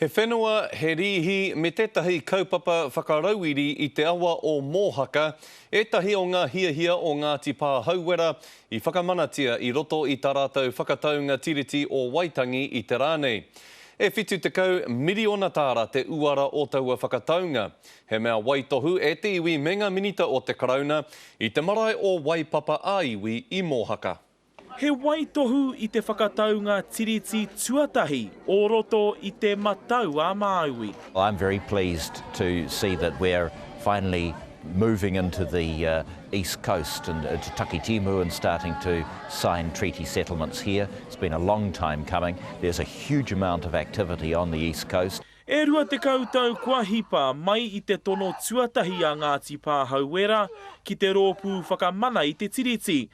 He whenua, he rihi, me tētahi kaupapa whakarauiri i te awa o Mōhaka, etahi o ngā hiahia o Ngāti Pā Hauwera i whakamanatia i roto i tā rātou whakataunga tiriti o Waitangi i te rānei. E whitu tekau miliona tāra te uara o taua whakataunga. He mea waitohu e te iwi me ngā minita o te karauna i te marae o Waipapa Aiwi i Mōhaka. He waitohu i te whakataunga tiriti tuatahi o roto i te matau a Māui. I'm very pleased to see that we're finally moving into the east coast and to Takitimu and starting to sign treaty settlements here. It's been a long time coming. There's a huge amount of activity on the east coast. E rua te kautau kua hipa mai i te tono tuatahi a Ngāti Pā Hauwera ki te rōpū whakamana i te tiriti.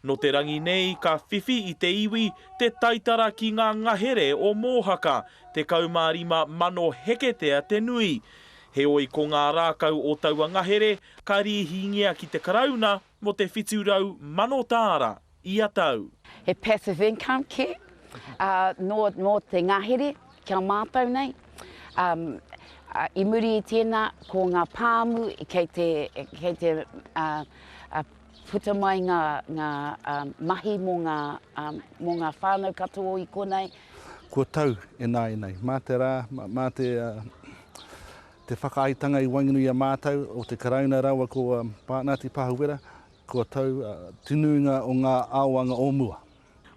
No te rangi nei, ka whiwhi i te iwi, te taitara ki ngā ngahere o Mōhaka, te kaumārima mano heketea te nui. He oi ko ngā rākau o taua ngahere, ka rihingia ki te karauna mo te whiturau mano tāra i atau. He passive income care, no te ngahere kia mātou nei. I muri i tēnā ko ngā pāmu kei te puta mai ngā mahi mō ngā whānau katoa i konei. Kua tau e nai nei. Mā te rā, mā te whakaaitanga i Wainganui a mātou o te karauna rawa ko Ngāti Pā Hauwera, kua tau tununga o ngā aoanga o mua.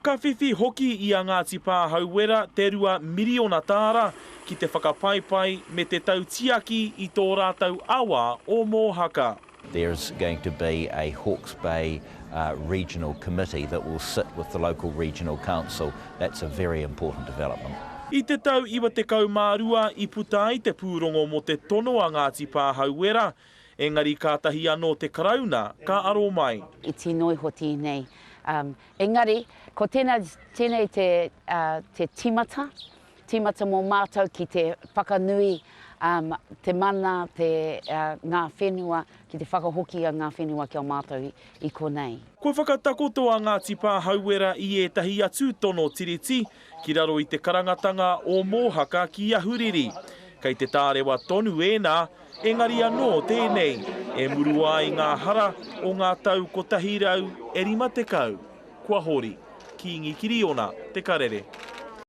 Ka whiwhi hoki i a Ngāti Pā Hauwera te rua miliona tāra ki te whakapaipai me te tautiaki i tō rātau awa o Mōhaka. There's going to be a Hawke's Bay regional committee that will sit with the local regional council. That's a very important development. I te tau iwa te kaumārua i puta ai te pūrongo mo te tono a Ngāti Pā Hauwera, engari kātahi anō te karauna ka aro mai. I tinoi hoti nei. Engari, ko tēnei te timata mō mātou ki te whakanui, te mana, ngā whenua, ki te whakahoki a ngā whenua kia mātou i konei. Ko whakatakoto a Ngāti Pā Hauwera i etahi atu tono tiriti, ki raro i te karangatanga o Mōhaka ki Ahuriri. Kei te tārewa tonu ēnā, engari anō tēnei, e murua i ngā hara o ngā tau ko tahirau e rima te kau. Kua hori, ki Ngikiriona, te karere.